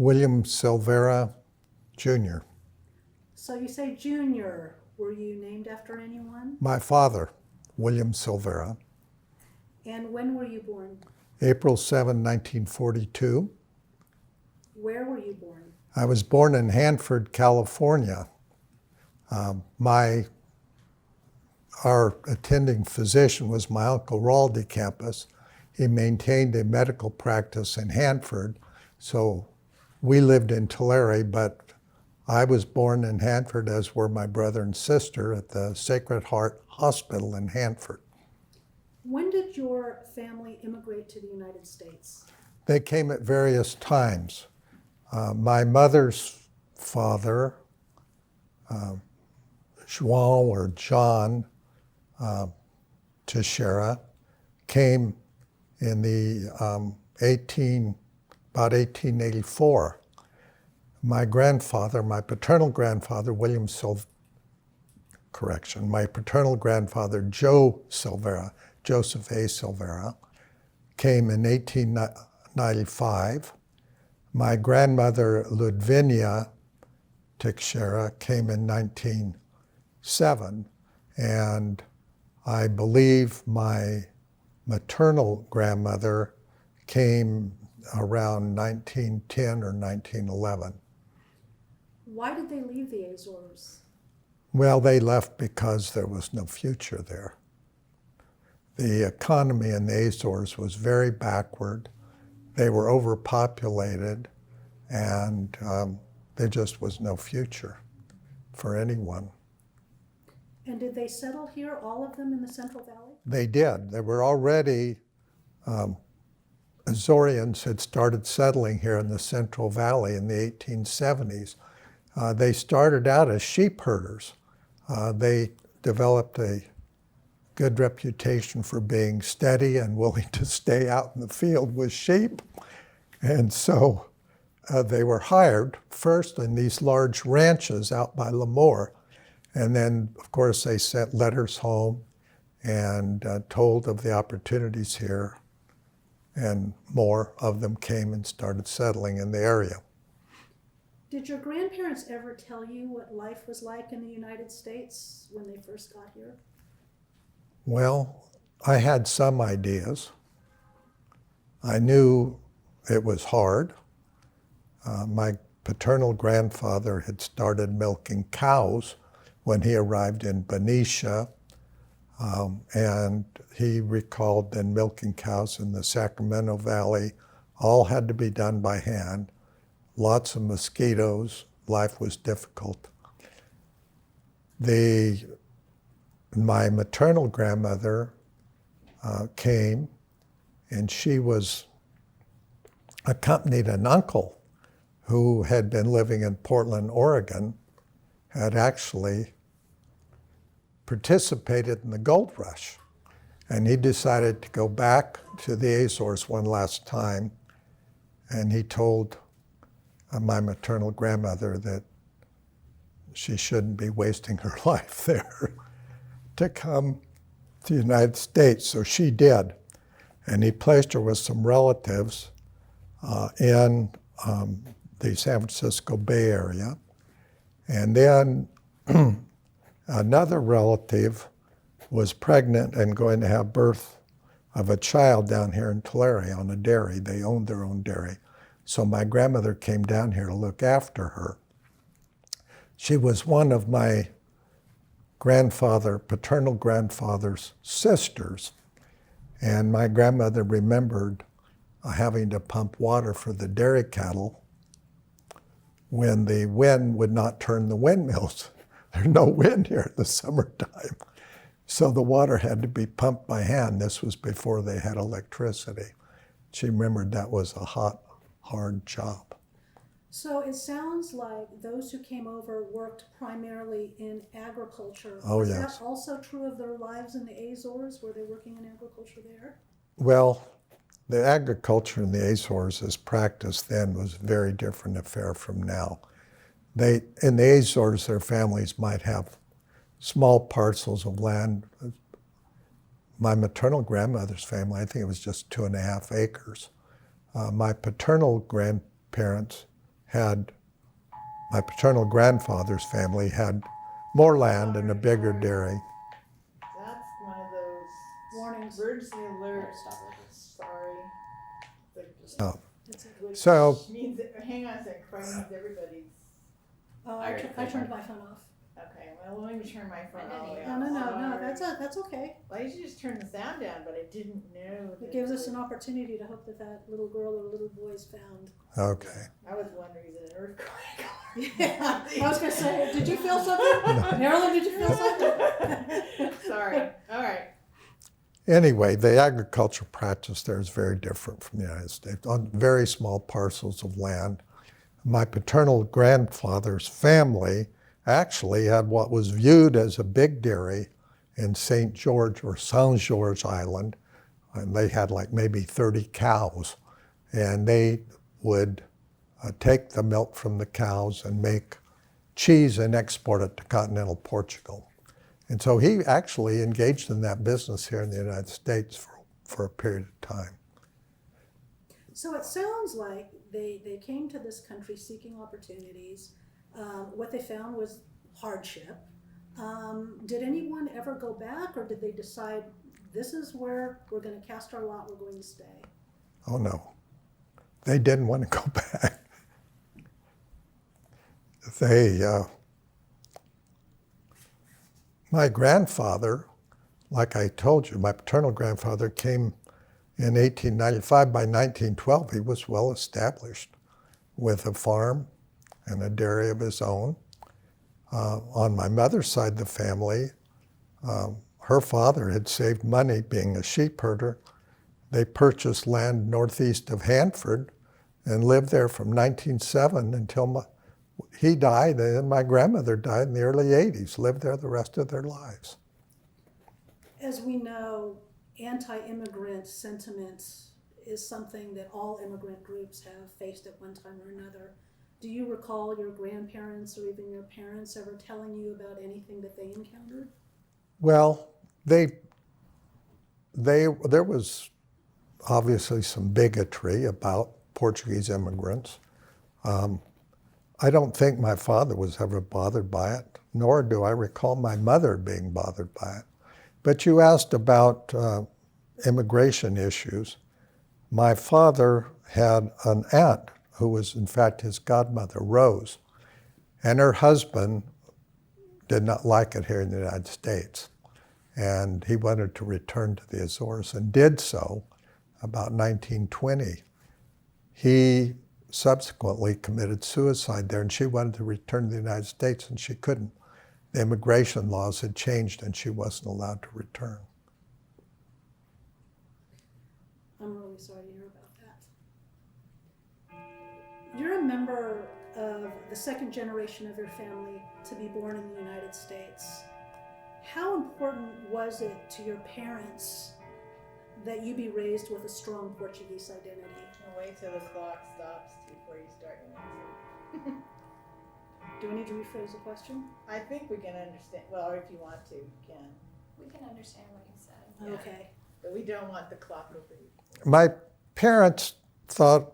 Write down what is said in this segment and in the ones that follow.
William Silveira, Jr. So you say junior. Were you named after anyone? My father, William Silveira. And when were you born? April 7, 1942. Where were you born? I was born in Hanford, California. Our attending physician was my Uncle Raul DeCampus. He maintained a medical practice in Hanford, so we lived in Tulare, but I was born in Hanford, as were my brother and sister, at the Sacred Heart Hospital in Hanford. When did your family immigrate to the United States? They came at various times. My mother's father, Juan or John Teixeira, came in the about 1884. My grandfather, my paternal grandfather, my paternal grandfather, Joseph A. Silveira, came in 1895. My grandmother, Ludvinia Teixeira, came in 1907. And I believe my maternal grandmother came around 1910 or 1911. Why did they leave the Azores? Well, they left because there was no future there. The economy in the Azores was very backward. They were overpopulated, and there just was no future for anyone. And did they settle here, all of them in the Central Valley? They did. There were already, Azoreans had started settling here in the Central Valley in the 1870s. They started out as sheep herders. They developed a good reputation for being steady and willing to stay out in the field with sheep. And so they were hired first in these large ranches out by Lemoore. And then, of course, they sent letters home and told of the opportunities here. And more of them came and started settling in the area. Did your grandparents ever tell you what life was like in the United States when they first got here? Well, I had some ideas. I knew it was hard. My paternal grandfather had started milking cows when he arrived in Benicia, and he recalled then milking cows in the Sacramento Valley. All had to be done by hand. Lots of mosquitoes. Life was difficult. My maternal grandmother came, and she accompanied an uncle who had been living in Portland, Oregon, had actually participated in the gold rush. And he decided to go back to the Azores one last time, and he told my maternal grandmother that she shouldn't be wasting her life there to come to the United States. So she did. And he placed her with some relatives in the San Francisco Bay Area. And then another relative was pregnant and going to have birth of a child down here in Tulare on a dairy. They owned their own dairy. So my grandmother came down here to look after her. She was one of my paternal grandfather's sisters. And my grandmother remembered having to pump water for the dairy cattle when the wind would not turn the windmills. There's no wind here in the summertime. So the water had to be pumped by hand. This was before they had electricity. She remembered that was a hot, hard job. So it sounds like those who came over worked primarily in agriculture. Oh, Was yes. that also true of their lives in the Azores? Were they working in agriculture there? Well, the agriculture in the Azores as practiced then was a very different affair from now. In the Azores, their families might have small parcels of land. My maternal grandmother's family, I think it was just 2.5 acres. My paternal grandparents my paternal grandfather's family had more land and a bigger dairy. That's one of those Warnings. emergency alerts. Stop it. Sorry. Like, Oh. It's a- which So- means hang on a second. Probably means everybody's. I turned my phone off. Okay. Well, let me turn my phone all the way No, off. no, Sorry. that's okay. Well, I usually just turn the sound down, but I didn't know. It gives us an opportunity to hope that that little girl or little boy is found. Okay. I was wondering, is it an earthquake? Yeah, I was gonna say, did you feel something? Marilyn, did you feel something? Sorry. All right. Anyway, the agricultural practice there is very different from the United States, on very small parcels of land. My paternal grandfather's family actually had what was viewed as a big dairy in St. George or Saint George Island, and they had like maybe 30 cows, and they would take the milk from the cows and make cheese and export it to continental Portugal. And so he actually engaged in that business here in the United States for a period of time. So it sounds like they came to this country seeking opportunities. What they found was hardship. Did anyone ever go back, or did they decide this is where we're going to cast our lot, we're going to stay? Oh no, they didn't want to go back. My grandfather, like I told you, my paternal grandfather came in 1895. By 1912, he was well established with a farm and a dairy of his own. On my mother's side of the family, her father had saved money being a sheep herder. They purchased land northeast of Hanford and lived there from 1907 until he died, and my grandmother died in the early 80s, lived there the rest of their lives. As we know, anti-immigrant sentiment is something that all immigrant groups have faced at one time or another. Do you recall your grandparents or even your parents ever telling you about anything that they encountered? Well, there was obviously some bigotry about Portuguese immigrants. I don't think my father was ever bothered by it, nor do I recall my mother being bothered by it. But you asked about immigration issues. My father had an aunt who was in fact his godmother, Rose, and her husband did not like it here in the United States. And he wanted to return to the Azores and did so about 1920. He subsequently committed suicide there, and she wanted to return to the United States, and she couldn't. The immigration laws had changed, and she wasn't allowed to return. I'm really sorry to hear about that. You're a member of the second generation of your family to be born in the United States. How important was it to your parents that you be raised with a strong Portuguese identity? I'll wait till the clock stops before you start your answer. Do I need to rephrase the question? I think we can understand. Well, or if you want to, you can. We can understand what you said. Yeah. Okay. But we don't want the clock over you. My parents thought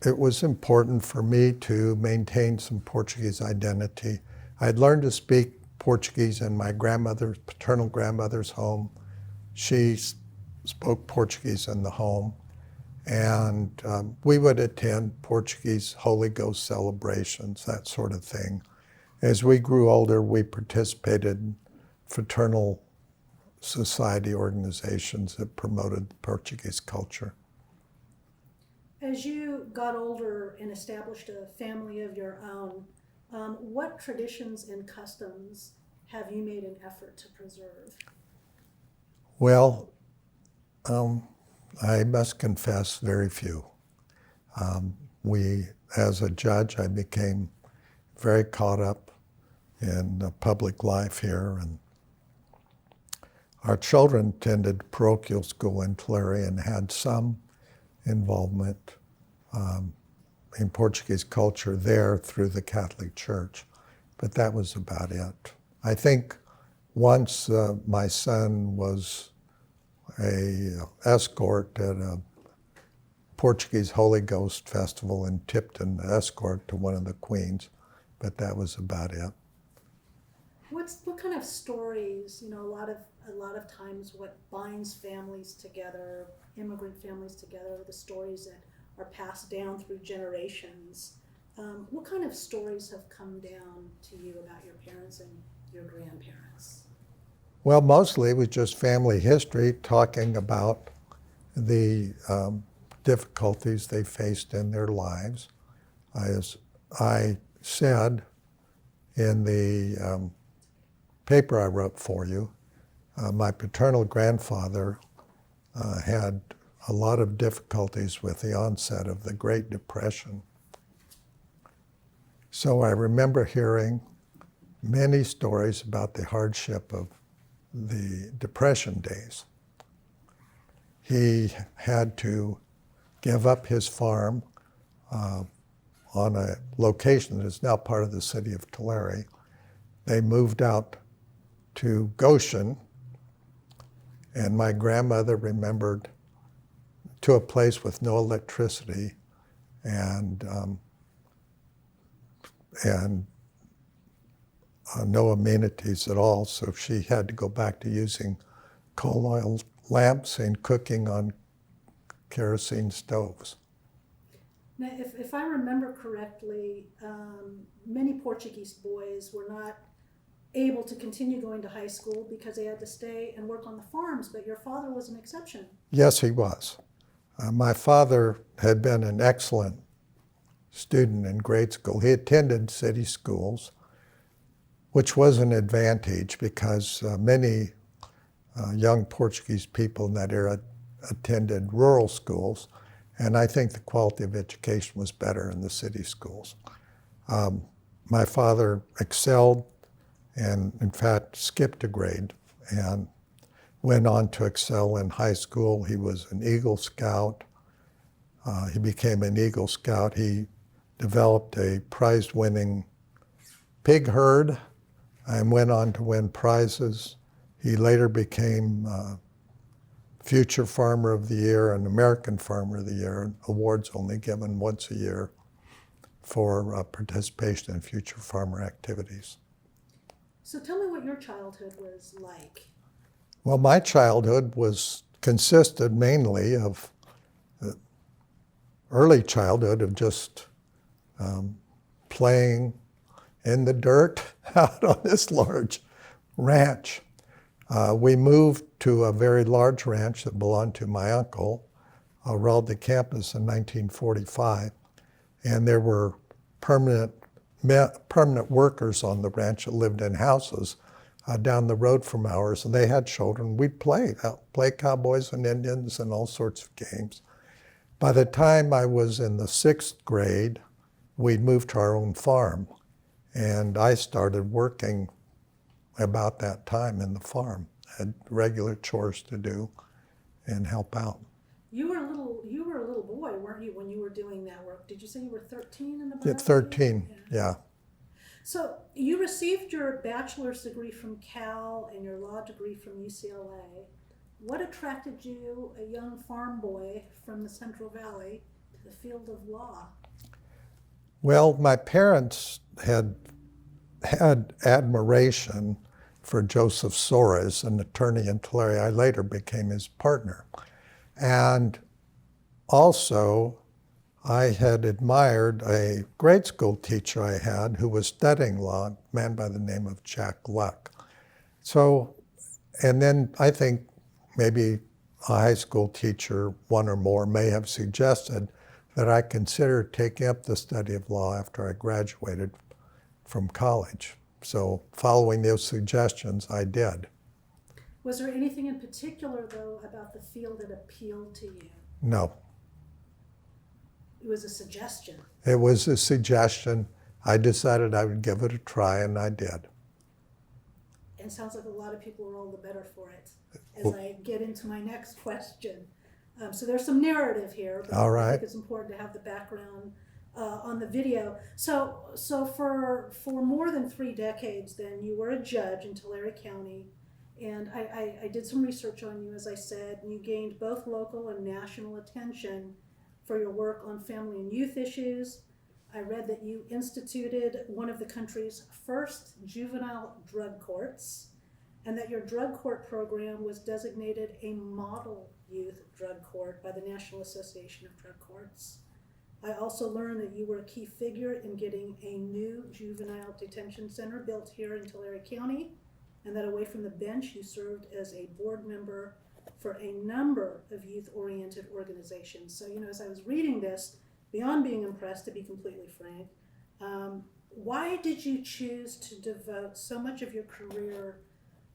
it was important for me to maintain some Portuguese identity. I'd learned to speak Portuguese in my paternal grandmother's home. She spoke Portuguese in the home. And we would attend Portuguese Holy Ghost celebrations, that sort of thing. As we grew older, we participated in fraternal society organizations that promoted Portuguese culture. As you got older and established a family of your own, what traditions and customs have you made an effort to preserve? Well, I must confess, very few. As a judge, I became very caught up in public life here, and our children attended parochial school in Tulare and had some involvement in Portuguese culture there through the Catholic Church, but that was about it. I think once my son was a escort at a Portuguese Holy Ghost Festival and tipped an escort to one of the queens, but that was about it. What kind of stories, a lot of times what binds families together, immigrant families together, are the stories that are passed down through generations. What kind of stories have come down to you about your parents and your grandparents? Well, mostly it was just family history, talking about the difficulties they faced in their lives. As I said in the paper I wrote for you, my paternal grandfather had a lot of difficulties with the onset of the Great Depression. So I remember hearing many stories about the hardship of the Depression days. He had to give up his farm on a location that is now part of the city of Tulare. They moved out to Goshen, and my grandmother remembered to a place with no electricity and no amenities at all, so she had to go back to using coal oil lamps and cooking on kerosene stoves. Now, if I remember correctly, many Portuguese boys were not able to continue going to high school because they had to stay and work on the farms, but your father was an exception. Yes, he was. My father had been an excellent student in grade school. He attended city schools, which was an advantage because many young Portuguese people in that era attended rural schools, and I think the quality of education was better in the city schools. My father excelled and, in fact, skipped a grade and went on to excel in high school. He was an Eagle Scout. He became an Eagle Scout. He developed a prize-winning pig herd and went on to win prizes. He later became Future Farmer of the Year and American Farmer of the Year, awards only given once a year for participation in future farmer activities. So tell me what your childhood was like. Well, my childhood consisted mainly of early childhood of just playing in the dirt out on this large ranch. We moved to a very large ranch that belonged to my uncle, Raul de Campos, in 1945, and there were permanent workers on the ranch that lived in houses down the road from ours, and they had children. We'd play cowboys and Indians and all sorts of games. By the time I was in the 6th grade, we'd moved to our own farm, and I started working about that time in the farm. Had regular chores to do and help out. You were a little boy, weren't you, when you were doing that work? Did you say you were 13 in the biology? 13, yeah. So you received your bachelor's degree from Cal and your law degree from UCLA. What attracted you, a young farm boy from the Central Valley, to the field of law? Well, my parents had admiration for Joseph Soares, an attorney in Tulare. I later became his partner. And also, I had admired a grade school teacher I had who was studying law, a man by the name of Jack Luck. So, and then I think maybe a high school teacher, one or more, may have suggested that I consider taking up the study of law after I graduated from college. So following those suggestions, I did. Was there anything in particular, though, about the field that appealed to you? No. It was a suggestion. It was a suggestion. I decided I would give it a try, and I did. And it sounds like a lot of people are all the better for it as I get into my next question. So there's some narrative here, but All right. I think it's important to have the background on the video. So for more than 3 decades, then, you were a judge in Tulare County, and I did some research on you, as I said, and you gained both local and national attention for your work on family and youth issues. I read that you instituted one of the country's first juvenile drug courts, and that your drug court program was designated a model youth drug court by the National Association of Drug Courts. I also learned that you were a key figure in getting a new juvenile detention center built here in Tulare County, and that away from the bench, you served as a board member for a number of youth-oriented organizations. So, as I was reading this, beyond being impressed, to be completely frank, why did you choose to devote so much of your career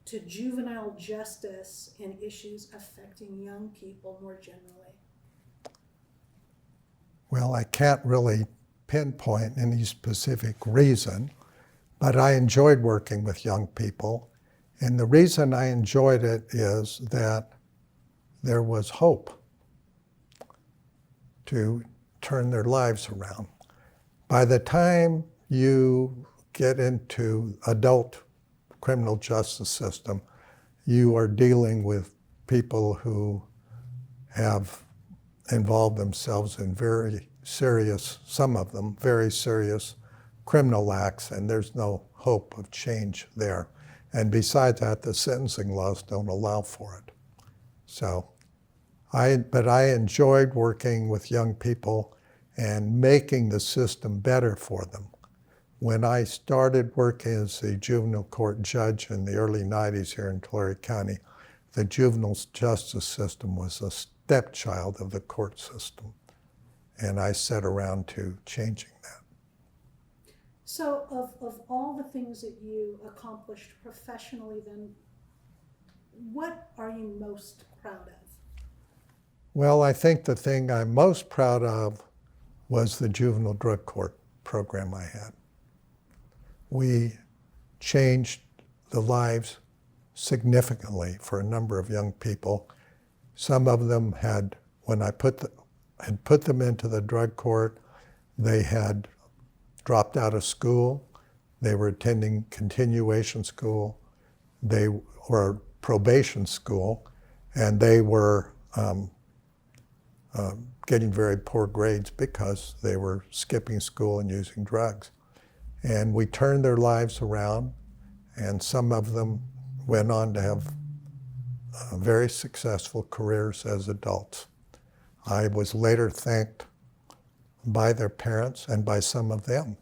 to juvenile justice and issues affecting young people more generally? Well, I can't really pinpoint any specific reason, but I enjoyed working with young people. And the reason I enjoyed it is that there was hope to turn their lives around. By the time you get into adult criminal justice system, you are dealing with people who have involved themselves in very serious, some of them, very serious criminal acts, and there's no hope of change there. And besides that, the sentencing laws don't allow for it. So, but I enjoyed working with young people and making the system better for them. When I started working as a juvenile court judge in the early 90s here in Tulare County, the juvenile justice system was a stepchild of the court system. And I set around to changing that. So of all the things that you accomplished professionally then, what are you most proud of? Well, I think the thing I'm most proud of was the juvenile drug court program I had. We changed the lives significantly for a number of young people. Some of them had, when I put them into the drug court, they had dropped out of school, they were attending continuation school, they were probation school, and they were getting very poor grades because they were skipping school and using drugs. And we turned their lives around, and some of them went on to have very successful careers as adults. I was later thanked by their parents and by some of them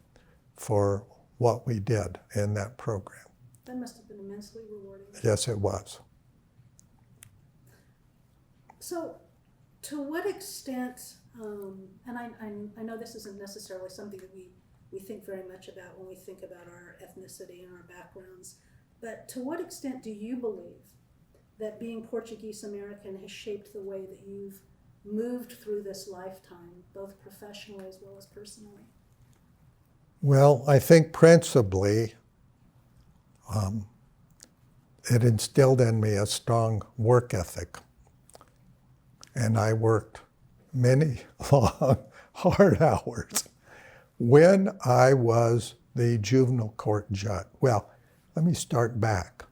for what we did in that program. That must have been immensely rewarding. Yes, it was. So, to what extent, and I know this isn't necessarily something that we think very much about when we think about our ethnicity and our backgrounds, but to what extent do you believe that being Portuguese American has shaped the way that you've moved through this lifetime, both professionally as well as personally? Well, I think principally it instilled in me a strong work ethic. And I worked many long, hard hours. When I was the juvenile court judge, well, let me start back.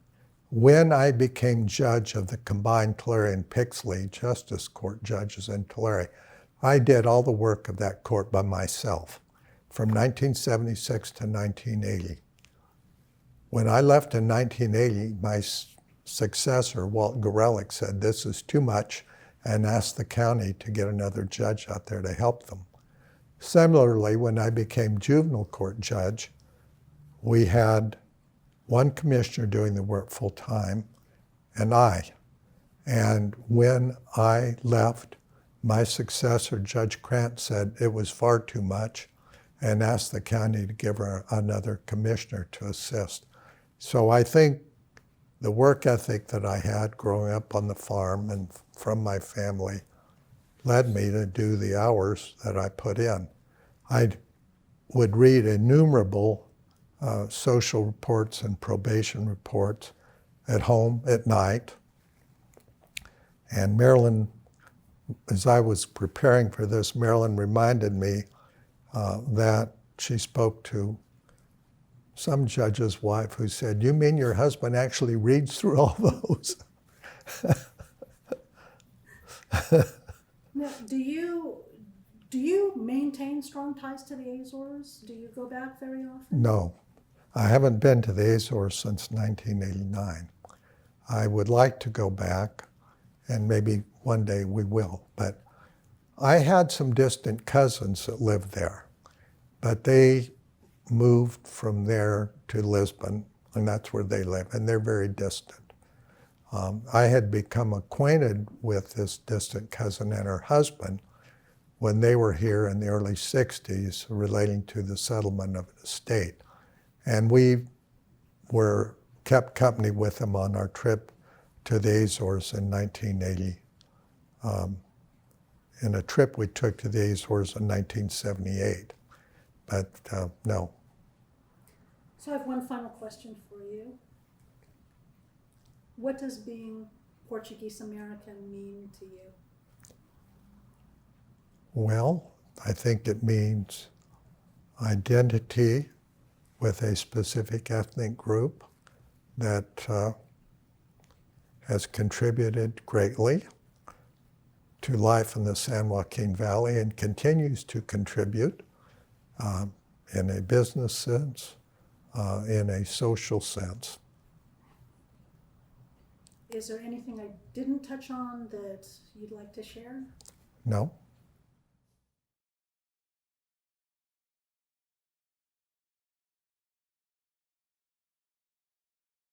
When I became judge of the combined Tulare and Pixley Justice Court judges in Tulare, I did all the work of that court by myself from 1976 to 1980. When I left in 1980, my successor, Walt Gorelick, said, "This is too much," and asked the county to get another judge out there to help them. Similarly, when I became juvenile court judge, we had one commissioner doing the work full time, and I. And when I left, my successor, Judge Krant, said it was far too much and asked the county to give her another commissioner to assist. So I think the work ethic that I had growing up on the farm and from my family led me to do the hours that I put in. I would read innumerable social reports and probation reports at home at night. And Marilyn, as I was preparing for this, Marilyn reminded me that she spoke to some judge's wife who said, "You mean your husband actually reads through all those?" Now, do Do you maintain strong ties to the Azores? Do you go back very often? No, I haven't been to the Azores since 1989. I would like to go back, and maybe one day we will, but I had some distant cousins that lived there, but they moved from there to Lisbon, and that's where they live, and they're very distant. I had become acquainted with this distant cousin and her husband when they were here in the early 60s relating to the settlement of an estate. And we kept company with them on our trip to the Azores in 1980, in a trip we took to the Azores in 1978. But no. So I have one final question for you. What does being Portuguese American mean to you? Well, I think it means identity with a specific ethnic group that has contributed greatly to life in the San Joaquin Valley and continues to contribute in a business sense, in a social sense. Is there anything I didn't touch on that you'd like to share? No?